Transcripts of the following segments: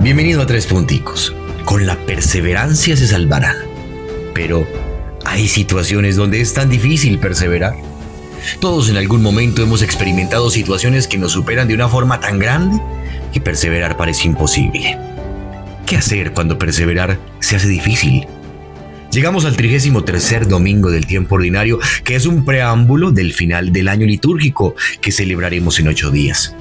Bienvenido a Tres Punticos. Con la perseverancia se salvará. Pero hay situaciones donde es tan difícil perseverar. Todos en algún momento hemos experimentado situaciones que nos superan de una forma tan grande que perseverar parece imposible. ¿Qué hacer cuando perseverar se hace difícil? Llegamos al 33º domingo del tiempo ordinario, que es un preámbulo del final del año litúrgico que celebraremos en 8 días.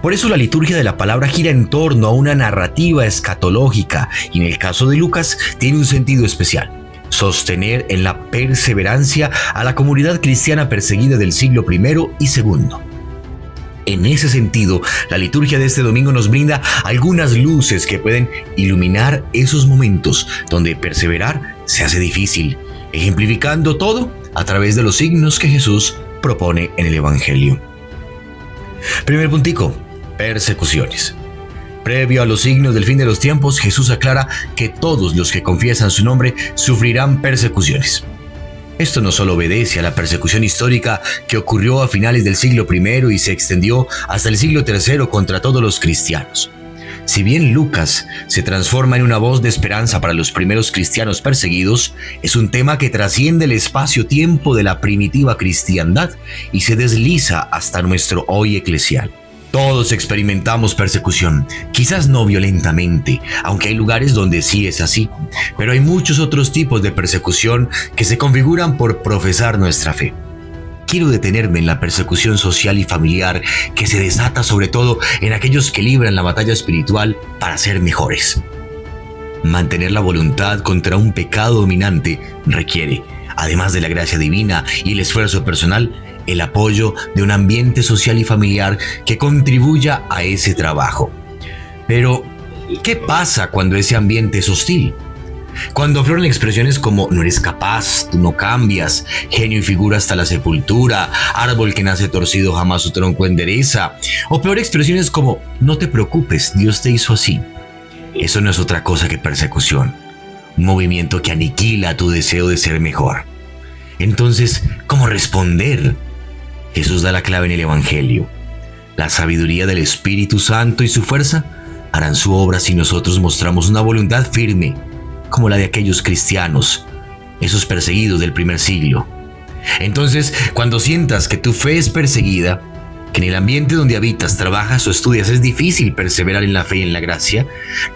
Por eso la liturgia de la palabra gira en torno a una narrativa escatológica y en el caso de Lucas tiene un sentido especial: sostener en la perseverancia a la comunidad cristiana perseguida del siglo I y II. En ese sentido, la liturgia de este domingo nos brinda algunas luces que pueden iluminar esos momentos donde perseverar se hace difícil, ejemplificando todo a través de los signos que Jesús propone en el Evangelio. Primer puntico: persecuciones. Previo a los signos del fin de los tiempos, Jesús aclara que todos los que confiesan su nombre sufrirán persecuciones. Esto no solo obedece a la persecución histórica que ocurrió a finales del siglo I y se extendió hasta el siglo III contra todos los cristianos. Si bien Lucas se transforma en una voz de esperanza para los primeros cristianos perseguidos, es un tema que trasciende el espacio-tiempo de la primitiva cristiandad y se desliza hasta nuestro hoy eclesial. Todos experimentamos persecución, quizás no violentamente, aunque hay lugares donde sí es así, pero hay muchos otros tipos de persecución que se configuran por profesar nuestra fe. Quiero detenerme en la persecución social y familiar que se desata sobre todo en aquellos que libran la batalla espiritual para ser mejores. Mantener la voluntad contra un pecado dominante requiere, además de la gracia divina y el esfuerzo personal, el apoyo de un ambiente social y familiar que contribuya a ese trabajo. Pero, ¿qué pasa cuando ese ambiente es hostil? Cuando afloran expresiones como "no eres capaz", "tú no cambias", "genio y figura hasta la sepultura", "árbol que nace torcido jamás su tronco endereza", o peor, expresiones como "no te preocupes, Dios te hizo así". Eso no es otra cosa que persecución, un movimiento que aniquila tu deseo de ser mejor. Entonces, ¿cómo responder? Jesús da la clave en el Evangelio. La sabiduría del Espíritu Santo y su fuerza harán su obra si nosotros mostramos una voluntad firme, como la de aquellos cristianos, esos perseguidos del primer siglo. Entonces, cuando sientas que tu fe es perseguida, que en el ambiente donde habitas, trabajas o estudias es difícil perseverar en la fe y en la gracia,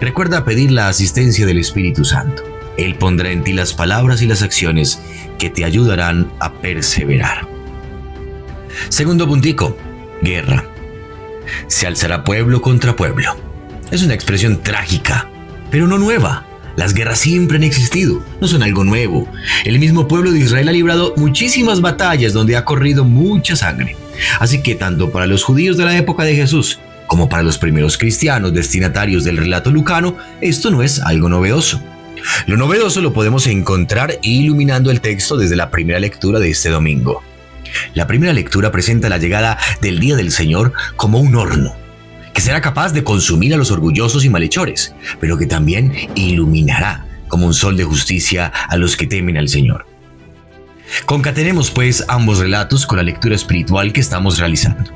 recuerda pedir la asistencia del Espíritu Santo. Él pondrá en ti las palabras y las acciones que te ayudarán a perseverar. Segundo puntico: guerra. Se alzará pueblo contra pueblo. Es una expresión trágica, pero no nueva. Las guerras siempre han existido, no son algo nuevo. El mismo pueblo de Israel ha librado muchísimas batallas donde ha corrido mucha sangre. Así que tanto para los judíos de la época de Jesús como para los primeros cristianos destinatarios del relato lucano, esto no es algo novedoso. Lo novedoso lo podemos encontrar iluminando el texto desde la primera lectura de este domingo. La primera lectura presenta la llegada del día del Señor como un horno, que será capaz de consumir a los orgullosos y malhechores, pero que también iluminará como un sol de justicia a los que temen al Señor. Concatenemos pues ambos relatos con la lectura espiritual que estamos realizando.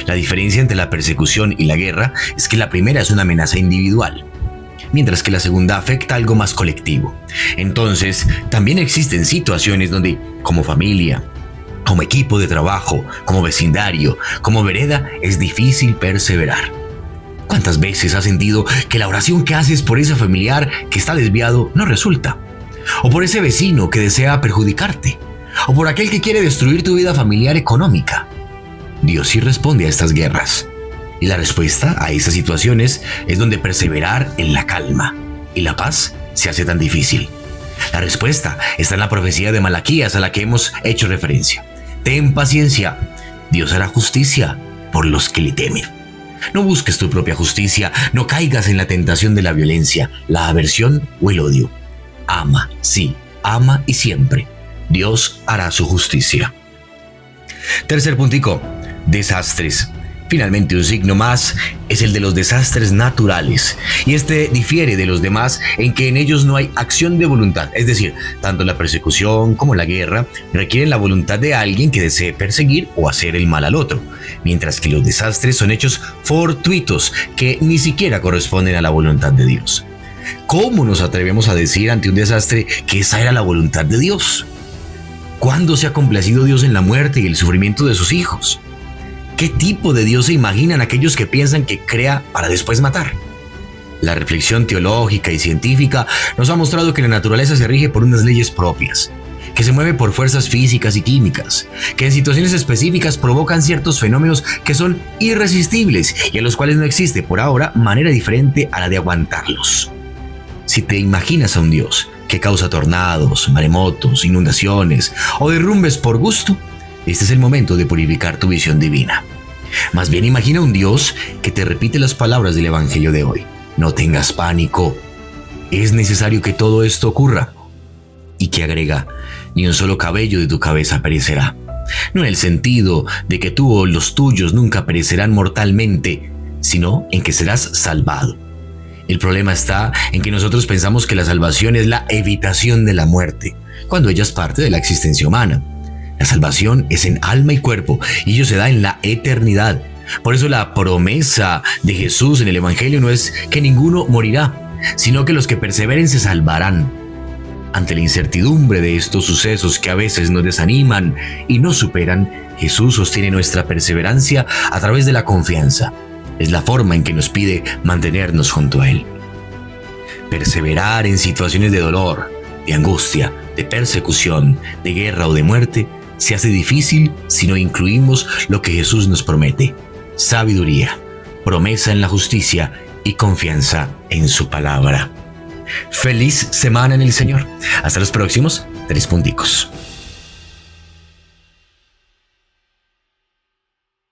La diferencia entre la persecución y la guerra es que la primera es una amenaza individual, mientras que la segunda afecta algo más colectivo. Entonces, también existen situaciones donde, como familia, como equipo de trabajo, como vecindario, como vereda, es difícil perseverar. ¿Cuántas veces has sentido que la oración que haces por ese familiar que está desviado no resulta? ¿O por ese vecino que desea perjudicarte? ¿O por aquel que quiere destruir tu vida familiar económica? Dios sí responde a estas guerras. Y la respuesta a esas situaciones es donde perseverar en la calma y la paz se hace tan difícil. La respuesta está en la profecía de Malaquías a la que hemos hecho referencia. Ten paciencia, Dios hará justicia por los que le temen. No busques tu propia justicia, no caigas en la tentación de la violencia, la aversión o el odio. Ama, sí, ama y siempre. Dios hará su justicia. Tercer puntico: desastres. Finalmente, un signo más es el de los desastres naturales, y este difiere de los demás en que en ellos no hay acción de voluntad, es decir, tanto la persecución como la guerra requieren la voluntad de alguien que desee perseguir o hacer el mal al otro, mientras que los desastres son hechos fortuitos que ni siquiera corresponden a la voluntad de Dios. ¿Cómo nos atrevemos a decir ante un desastre que esa era la voluntad de Dios? ¿Cuándo se ha complacido Dios en la muerte y el sufrimiento de sus hijos? ¿Qué tipo de Dios se imaginan aquellos que piensan que crea para después matar? La reflexión teológica y científica nos ha mostrado que la naturaleza se rige por unas leyes propias, que se mueve por fuerzas físicas y químicas, que en situaciones específicas provocan ciertos fenómenos que son irresistibles y a los cuales no existe por ahora manera diferente a la de aguantarlos. Si te imaginas a un Dios que causa tornados, maremotos, inundaciones o derrumbes por gusto, este es el momento de purificar tu visión divina. Más bien imagina un Dios que te repite las palabras del Evangelio de hoy. No tengas pánico. Es necesario que todo esto ocurra. Y que agrega, ni un solo cabello de tu cabeza perecerá. No en el sentido de que tú o los tuyos nunca perecerán mortalmente, sino en que serás salvado. El problema está en que nosotros pensamos que la salvación es la evitación de la muerte, cuando ella es parte de la existencia humana. La salvación es en alma y cuerpo, y ello se da en la eternidad. Por eso la promesa de Jesús en el Evangelio no es que ninguno morirá, sino que los que perseveren se salvarán. Ante la incertidumbre de estos sucesos que a veces nos desaniman y nos superan, Jesús sostiene nuestra perseverancia a través de la confianza. Es la forma en que nos pide mantenernos junto a Él. Perseverar en situaciones de dolor, de angustia, de persecución, de guerra o de muerte se hace difícil si no incluimos lo que Jesús nos promete: sabiduría, promesa en la justicia y confianza en su palabra. Feliz semana en el Señor. Hasta los próximos 3 punticos.